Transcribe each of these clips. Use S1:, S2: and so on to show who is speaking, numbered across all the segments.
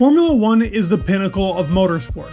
S1: Formula One is the pinnacle of motorsport,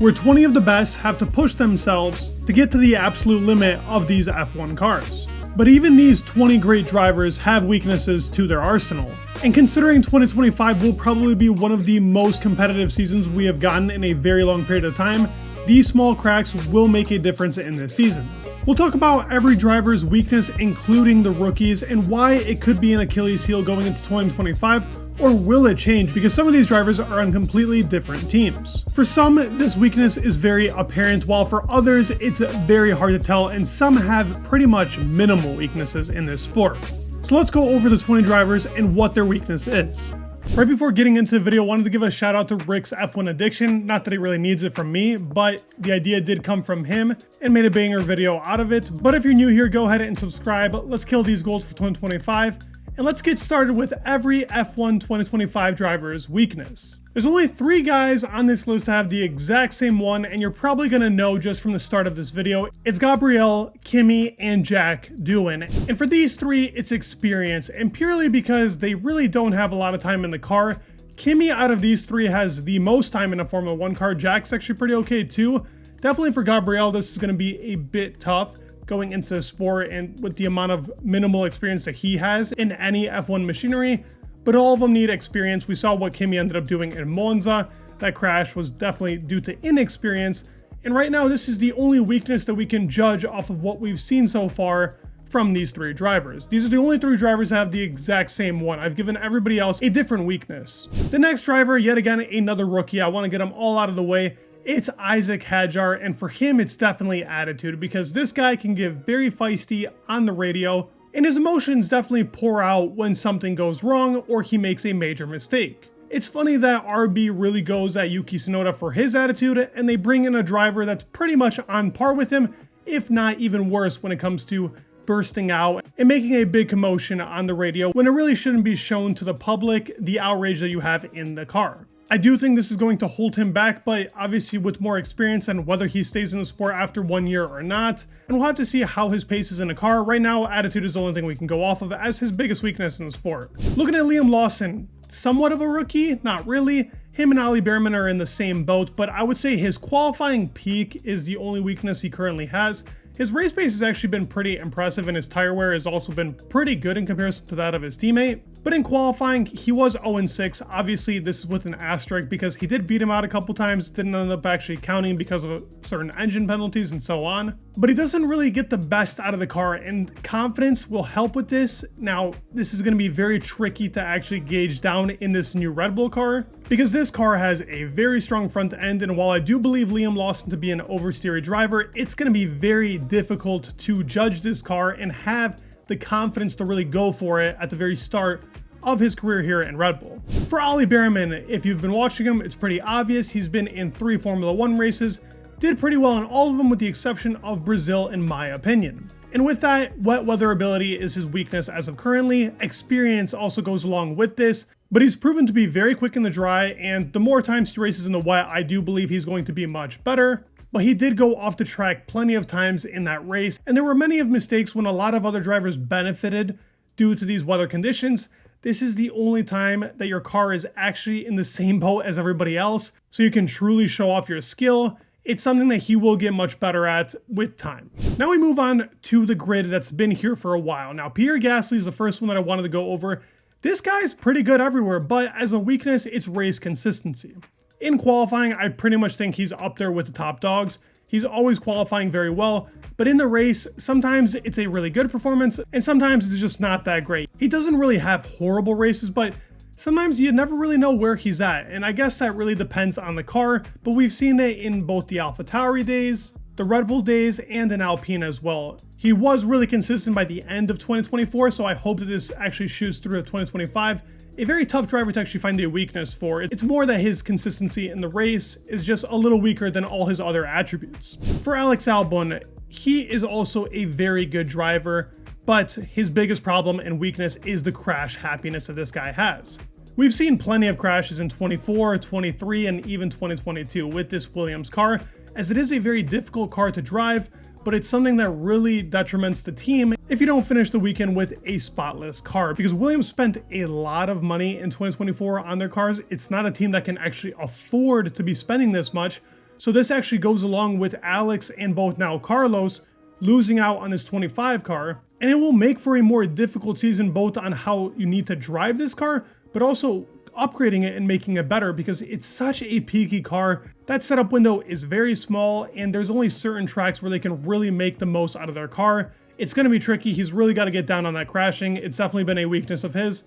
S1: where 20 of the best have to push themselves to get to the absolute limit of these F1 cars. But even these 20 great drivers have weaknesses to their arsenal. And considering 2025 will probably be one of the most competitive seasons we have gotten in a very long period of time, these small cracks will make a difference in this season. We'll talk about every driver's weakness, including the rookies, and why it could be an Achilles heel going into 2025, or will it change because some of these drivers are on completely different teams. For some, this weakness is very apparent, while for others, it's very hard to tell, and some have pretty much minimal weaknesses in this sport. So let's go over the 20 drivers and what their weakness is. Right before getting into the video, I wanted to give a shout out to Rick's F1 Addiction. Not that he really needs it from me, but the idea did come from him and made a banger video out of it. But if you're new here, go ahead and subscribe. Let's kill these goals for 2025. And let's get started with every F1 2025 driver's weakness. There's only 3 guys on this list that have the exact same one, and you're probably gonna know just from the start of this video. It's Gabriel, Kimi, and Jack Doohan. And for these 3, it's experience, and purely because they really don't have a lot of time in the car. Kimi out of these 3 has the most time in a Formula 1 car. Jack's actually pretty okay too. Definitely for Gabriel, this is gonna be a bit tough going into the sport and with the amount of minimal experience that he has in any F1 machinery, but all of them need experience. We saw what Kimi ended up doing in Monza. That crash was definitely due to inexperience, and right now this is the only weakness that we can judge off of what we've seen so far from these 3 drivers. These are the only 3 drivers that have the exact same one. I've given everybody else a different weakness. The next driver, yet again another rookie. I want to get them all out of the way. It's Isaac Hadjar, and for him it's definitely attitude, because this guy can get very feisty on the radio, and his emotions definitely pour out when something goes wrong or he makes a major mistake. It's funny that RB really goes at Yuki Tsunoda for his attitude, and they bring in a driver that's pretty much on par with him, if not even worse when it comes to bursting out and making a big commotion on the radio when it really shouldn't be shown to the public the outrage that you have in the car. I do think this is going to hold him back, but obviously with more experience and whether he stays in the sport after 1 year or not. And we'll have to see how his pace is in the car. Right now, attitude is the only thing we can go off of as his biggest weakness in the sport. Looking at Liam Lawson, somewhat of a rookie, not really. Him and Ollie Bearman are in the same boat, but I would say his qualifying peak is the only weakness he currently has. His race pace has actually been pretty impressive, and his tire wear has also been pretty good in comparison to that of his teammate. But in qualifying, he was 0-6. Obviously, this is with an asterisk because he did beat him out a couple times, didn't end up actually counting because of certain engine penalties and so on. But he doesn't really get the best out of the car, and confidence will help with this. Now, this is going to be very tricky to actually gauge down in this new Red Bull car, because this car has a very strong front end, and while I do believe Liam Lawson to be an oversteery driver, it's going to be very difficult to judge this car and have the confidence to really go for it at the very start of his career here in Red Bull. For Ollie Bearman, if you've been watching him, it's pretty obvious. He's been in 3 Formula 1 races, did pretty well in all of them with the exception of Brazil in my opinion. And with that, wet weather ability is his weakness as of currently. Experience also goes along with this, but he's proven to be very quick in the dry, and the more times he races in the wet, I do believe he's going to be much better. But he did go off the track plenty of times in that race, and there were many of mistakes when a lot of other drivers benefited due to these weather conditions. This is the only time that your car is actually in the same boat as everybody else, so you can truly show off your skill. It's something that he will get much better at with time. Now we move on to the grid that's been here for a while. Now, Pierre Gasly is the first one that I wanted to go over. This guy's pretty good everywhere, but as a weakness, it's race consistency. In qualifying, I pretty much think he's up there with the top dogs. He's always qualifying very well, but in the race, sometimes it's a really good performance, and sometimes it's just not that great. He doesn't really have horrible races, but sometimes you never really know where he's at, and I guess that really depends on the car, but we've seen it in both the AlphaTauri days, the Red Bull days, and in Alpine as well. He was really consistent by the end of 2024, so I hope that this actually shoots through to 2025. A very tough driver to actually find a weakness for. It's more that his consistency in the race is just a little weaker than all his other attributes. For Alex Albon, he is also a very good driver, but his biggest problem and weakness is the crash happiness that this guy has. We've seen plenty of crashes in 24, 23, and even 2022 with this Williams car, as it is a very difficult car to drive, but it's something that really detriments the team if you don't finish the weekend with a spotless car, because Williams spent a lot of money in 2024 on their cars. It's not a team that can actually afford to be spending this much. So this actually goes along with Alex and both now Carlos losing out on his 25 car, and it will make for a more difficult season both on how you need to drive this car, but also upgrading it and making it better, because it's such a peaky car. That setup window is very small and there's only certain tracks where they can really make the most out of their car. It's going to be tricky. He's really got to get down on that crashing. It's definitely been a weakness of his.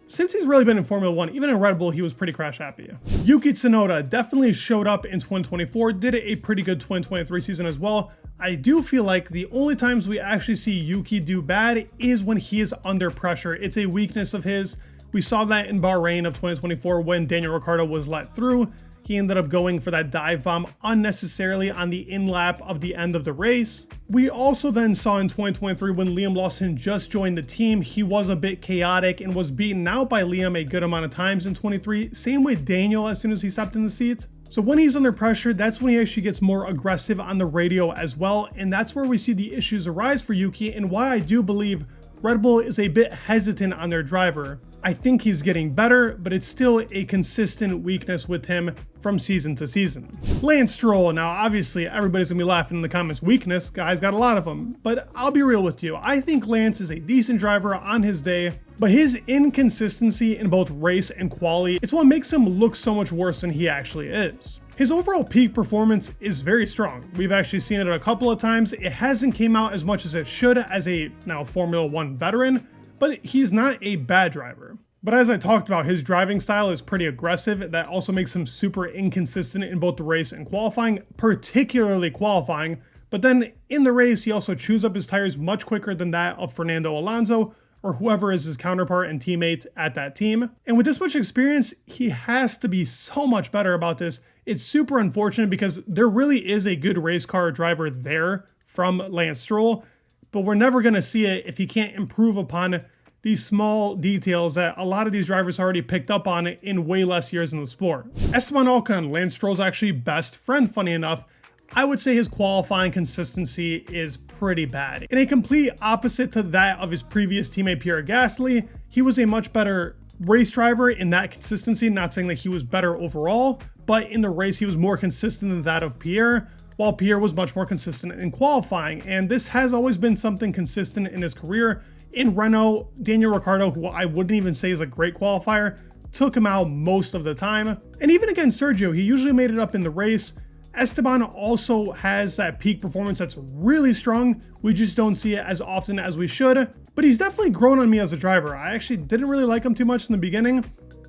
S1: Since he's really been in Formula 1, even in Red Bull, he was pretty crash happy. Yuki Tsunoda definitely showed up in 2024, did a pretty good 2023 season as well. I do feel like the only times we actually see Yuki do bad is when he is under pressure. It's a weakness of his. We saw that in Bahrain of 2024 when Daniel Ricciardo was let through. He ended up going for that dive bomb unnecessarily on the in-lap of the end of the race. We also then saw in 2023 when Liam Lawson just joined the team, he was a bit chaotic and was beaten out by Liam a good amount of times in 23. Same with Daniel as soon as he stepped in the seat. So when he's under pressure, that's when he actually gets more aggressive on the radio as well. And that's where we see the issues arise for Yuki, and why I do believe Red Bull is a bit hesitant on their driver. I think he's getting better, but it's still a consistent weakness with him from season to season. Lance Stroll, now obviously everybody's gonna be laughing in the comments, weakness, guys got a lot of them, but I'll be real with you. I think Lance is a decent driver on his day, but his inconsistency in both race and quali, it's what makes him look so much worse than he actually is. His overall peak performance is very strong. We've actually seen it a couple of times. It hasn't came out as much as it should as a now Formula 1 veteran, but he's not a bad driver. But as I talked about, his driving style is pretty aggressive. That also makes him super inconsistent in both the race and qualifying, particularly qualifying. But then in the race, he also chews up his tires much quicker than that of Fernando Alonso or whoever is his counterpart and teammate at that team. And with this much experience, he has to be so much better about this. It's super unfortunate because there really is a good race car driver there from Lance Stroll, but we're never going to see it if he can't improve upon these small details that a lot of these drivers already picked up on in way less years in the sport. Esteban Ocon, Lance Stroll's actually best friend, funny enough. I would say his qualifying consistency is pretty bad. In a complete opposite to that of his previous teammate Pierre Gasly, he was a much better race driver in that consistency, not saying that he was better overall, but in the race he was more consistent than that of Pierre, while Pierre was much more consistent in qualifying. And this has always been something consistent in his career. In Renault, Daniel Ricciardo, who I wouldn't even say is a great qualifier, took him out most of the time. And even against Sergio, he usually made it up in the race. Esteban also has that peak performance that's really strong. We just don't see it as often as we should. But he's definitely grown on me as a driver. I actually didn't really like him too much in the beginning,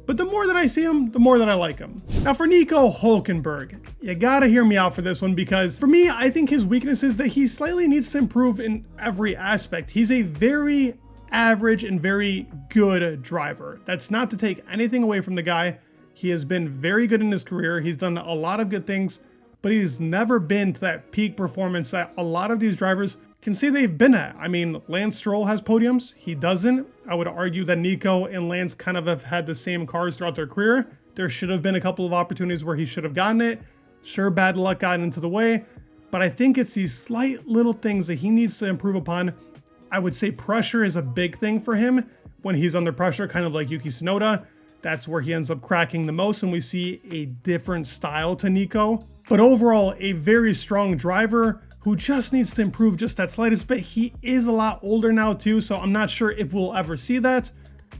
S1: but the more that I see him, the more that I like him. Now for Nico Hülkenberg, you gotta hear me out for this one, because for me, I think his weakness is that he slightly needs to improve in every aspect. He's a very average and very good driver. That's not to take anything away from the guy. He has been very good in his career. He's done a lot of good things, but he's never been to that peak performance that a lot of these drivers can say they've been at. I mean, Lance Stroll has podiums. He doesn't. I would argue that Nico and Lance kind of have had the same cars throughout their career. There should have been a couple of opportunities where he should have gotten it. Sure, bad luck got into the way, but I think it's these slight little things that he needs to improve upon. I would say pressure is a big thing for him. When he's under pressure, kind of like Yuki Tsunoda, that's where he ends up cracking the most, and we see a different style to Nico. But overall, a very strong driver who just needs to improve just that slightest bit. He is a lot older now too, so I'm not sure if we'll ever see that,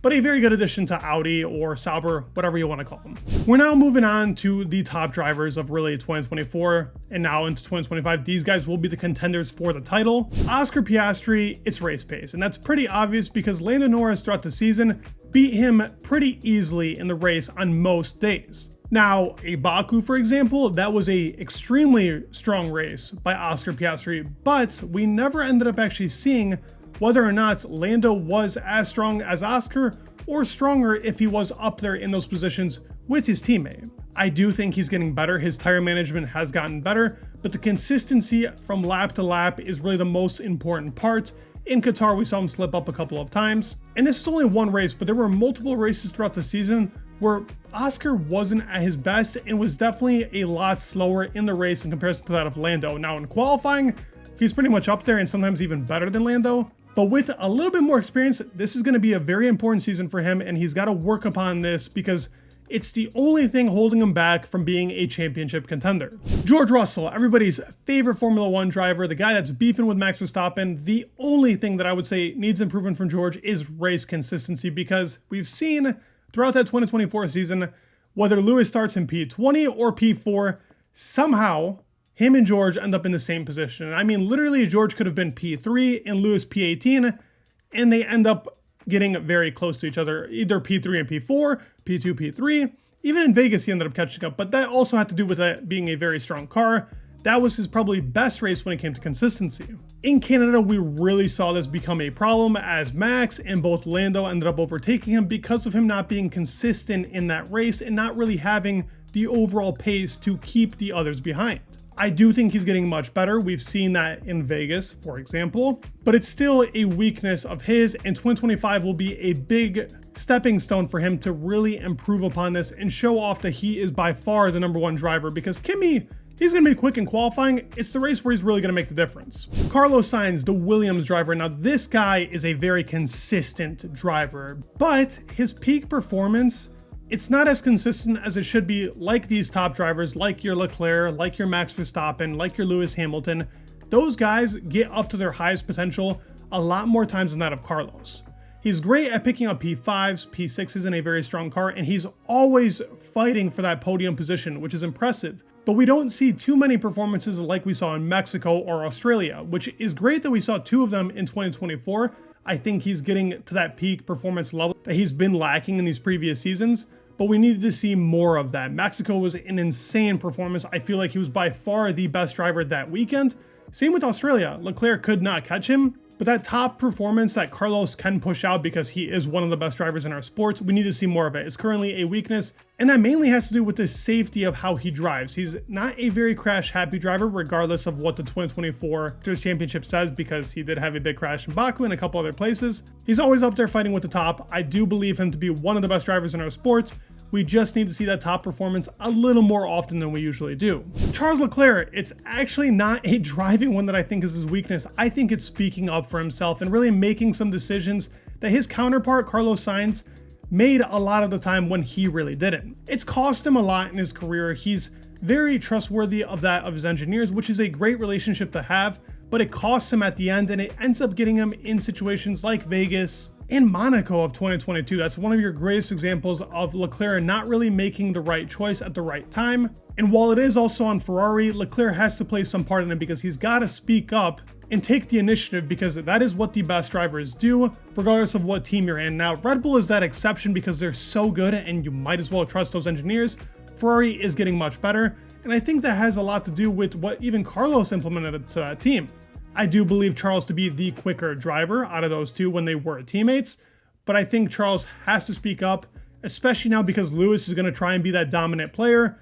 S1: but a very good addition to Audi or Sauber, whatever you want to call them. We're now moving on to the top drivers of really 2024 and now into 2025. These guys will be the contenders for the title. Oscar Piastri, it's race pace, and that's pretty obvious because Lando Norris throughout the season beat him pretty easily in the race on most days. Now, a Baku, for example, that was a extremely strong race by Oscar Piastri, but we never ended up actually seeing whether or not Lando was as strong as Oscar or stronger if he was up there in those positions with his teammate. I do think he's getting better. His tire management has gotten better, but the consistency from lap to lap is really the most important part. In Qatar, we saw him slip up a couple of times, and this is only one race, but there were multiple races throughout the season where Oscar wasn't at his best and was definitely a lot slower in the race in comparison to that of Lando. Now in qualifying, he's pretty much up there and sometimes even better than Lando. But with a little bit more experience, this is going to be a very important season for him, and he's got to work upon this because it's the only thing holding him back from being a championship contender. George Russell, everybody's favorite Formula One driver, the guy that's beefing with Max Verstappen. The only thing that I would say needs improvement from George is race consistency, because we've seen throughout that 2024 season, whether Lewis starts in P20 or P4, somehow him and George end up in the same position. I mean, literally, George could have been P3 and Lewis P18, and they end up getting very close to each other, either P3 and P4, P2, P3. Even in Vegas, he ended up catching up, but that also had to do with it being a very strong car. That was his probably best race when it came to consistency. In Canada, we really saw this become a problem as Max and both Lando ended up overtaking him because of him not being consistent in that race and not really having the overall pace to keep the others behind. I do think he's getting much better. We've seen that in Vegas, for example, but it's still a weakness of his, and 2025 will be a big stepping stone for him to really improve upon this and show off that he is by far the number one driver, because Kimi, he's going to be quick in qualifying. It's the race where he's really going to make the difference. Carlos Sainz, the Williams driver. Now, this guy is a very consistent driver, but his peak performance, it's not as consistent as it should be, like these top drivers, like your Leclerc, like your Max Verstappen, like your Lewis Hamilton. Those guys get up to their highest potential a lot more times than that of Carlos. He's great at picking up P5s, P6s in a very strong car, and he's always fighting for that podium position, which is impressive. But we don't see too many performances like we saw in Mexico or Australia, which is great that we saw two of them in 2024. I think he's getting to that peak performance level that he's been lacking in these previous seasons, but we needed to see more of that. Mexico was an insane performance. I feel like he was by far the best driver that weekend. Same with Australia. Leclerc could not catch him, but that top performance that Carlos can push out because he is one of the best drivers in our sport, we need to see more of it. It's currently a weakness, and that mainly has to do with the safety of how he drives. He's not a very crash-happy driver, regardless of what the 2024 Drivers' Championship says, because he did have a big crash in Baku and a couple other places. He's always up there fighting with the top. I do believe him to be one of the best drivers in our sport. We just need to see that top performance a little more often than we usually do. Charles Leclerc, it's actually not a driving one that I think is his weakness. I think it's speaking up for himself and really making some decisions that his counterpart, Carlos Sainz, made a lot of the time when he really didn't. It's cost him a lot in his career. He's very trustworthy of that of his engineers, which is a great relationship to have, but it costs him at the end, and it ends up getting him in situations like Vegas and Monaco of 2022. That's one of your greatest examples of Leclerc not really making the right choice at the right time. And while it is also on Ferrari, Leclerc has to play some part in it because he's got to speak up and take the initiative, because that is what the best drivers do, regardless of what team you're in. Now, Red Bull is that exception because they're so good and you might as well trust those engineers. Ferrari is getting much better, and I think that has a lot to do with what even Carlos implemented to that team. I do believe Charles to be the quicker driver out of those two when they were teammates, but I think Charles has to speak up, especially now because Lewis is going to try and be that dominant player.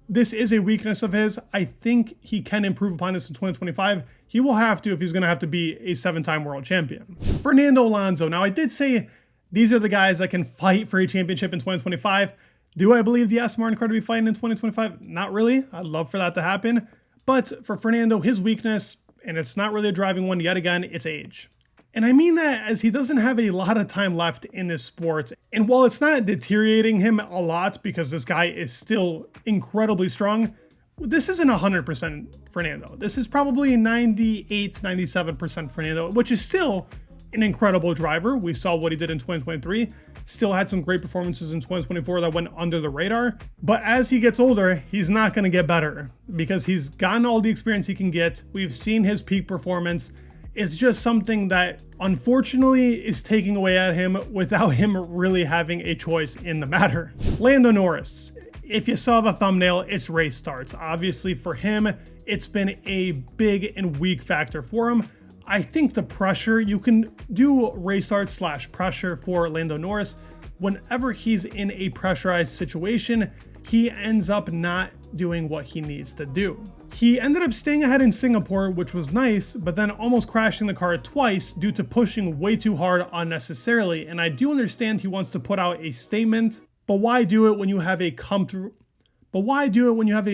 S1: This is a weakness of his. I think he can improve upon this in 2025. He will have to if he's going to have to be a 7-time world champion. Fernando Alonso. Now, I did say these are the guys that can fight for a championship in 2025. Do I believe the Aston Martin car to be fighting in 2025? Not really. I'd love for that to happen. But for Fernando, his weakness, and it's not really a driving one yet again, it's age. And I mean that as he doesn't have a lot of time left in this sport. And while it's not deteriorating him a lot because this guy is still incredibly strong, this isn't 100% Fernando. This is probably 98, 97% Fernando, which is still an incredible driver. We saw what he did in 2023. Still had some great performances in 2024 that went under the radar. But as he gets older, he's not going to get better because he's gotten all the experience he can get. We've seen his peak performance. It's just something that unfortunately is taking away at him without him really having a choice in the matter. Lando Norris. If you saw the thumbnail, it's race starts. Obviously for him, it's been a big and weak factor for him. I think the pressure, you can do race start / pressure for Lando Norris. Whenever he's in a pressurized situation, he ends up not doing what he needs to do. He ended up staying ahead in Singapore, which was nice, but then almost crashing the car twice due to pushing way too hard unnecessarily. And I do understand he wants to put out a statement, but why do it when you have a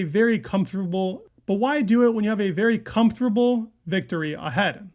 S1: very comfortable But why do it when you have a very comfortable victory ahead?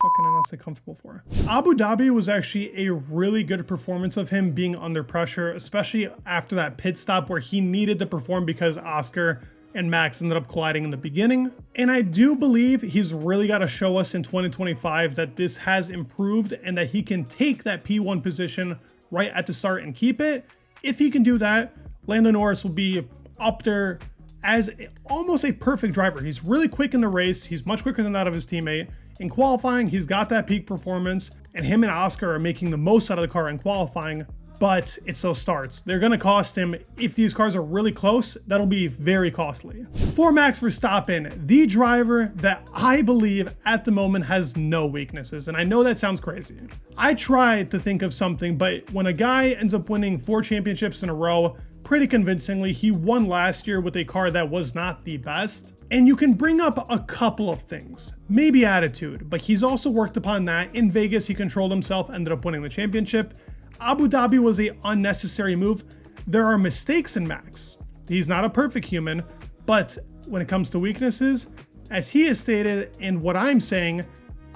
S1: Fucking I not say comfortable for. Abu Dhabi was actually a really good performance of him being under pressure, especially after that pit stop where he needed to perform because Oscar and Max ended up colliding in the beginning. And I do believe he's really got to show us in 2025 that this has improved and that he can take that P1 position right at the start and keep it. If he can do that, Lando Norris will be up there as almost a perfect driver. He's really quick in the race. He's much quicker than that of his teammate. In qualifying, he's got that peak performance, and him and Oscar are making the most out of the car in qualifying, but it's those starts. They're going to cost him. If these cars are really close, that'll be very costly. For Max Verstappen, the driver that I believe at the moment has no weaknesses, and I know that sounds crazy. I tried to think of something, but when a guy ends up winning 4 championships in a row, pretty convincingly, he won last year with a car that was not the best. And you can bring up a couple of things, maybe attitude, but he's also worked upon that. In Vegas, he controlled himself, ended up winning the championship. Abu Dhabi was an unnecessary move. There are mistakes in Max. He's not a perfect human, but when it comes to weaknesses, as he has stated and what I'm saying,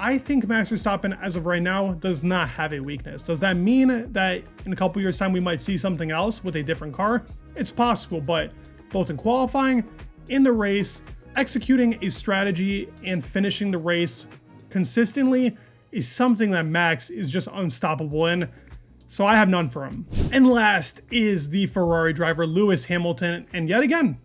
S1: I think Max Verstappen, as of right now, does not have a weakness. Does that mean that in a couple years' time we might see something else with a different car? It's possible, but both in qualifying, in the race, executing a strategy and finishing the race consistently is something that Max is just unstoppable in. So I have none for him. And last is the Ferrari driver, Lewis Hamilton. And yet again,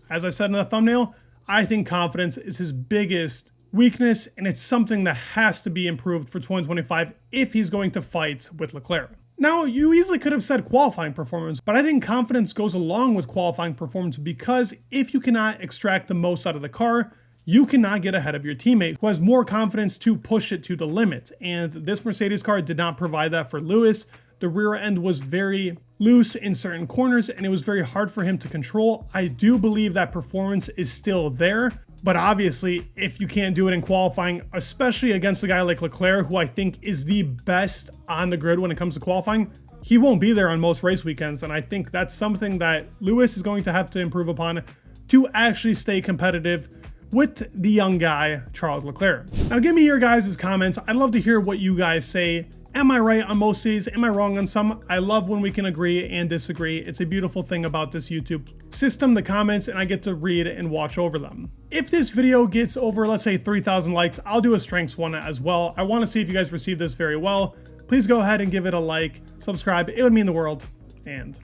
S1: as I said in the thumbnail, I think confidence is his biggest weakness, and it's something that has to be improved for 2025 if he's going to fight with Leclerc. Now, you easily could have said qualifying performance, but I think confidence goes along with qualifying performance because if you cannot extract the most out of the car, you cannot get ahead of your teammate who has more confidence to push it to the limit. And this Mercedes car did not provide that for Lewis. The rear end was very loose in certain corners and it was very hard for him to control. I do believe that performance is still there, but obviously if you can't do it in qualifying, especially against a guy like Leclerc, who I think is the best on the grid when it comes to qualifying, he won't be there on most race weekends. And I think that's something that Lewis is going to have to improve upon to actually stay competitive with the young guy, Charles Leclerc. Now give me your guys' comments. I'd love to hear what you guys say. Am I right on most of these? Am I wrong on some? I love when we can agree and disagree. It's a beautiful thing about this YouTube system, the comments, and I get to read and watch over them. If this video gets over, let's say 3,000 likes, I'll do a strengths one as well. I want to see if you guys receive this very well. Please go ahead and give it a like, subscribe. It would mean the world, and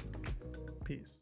S1: peace.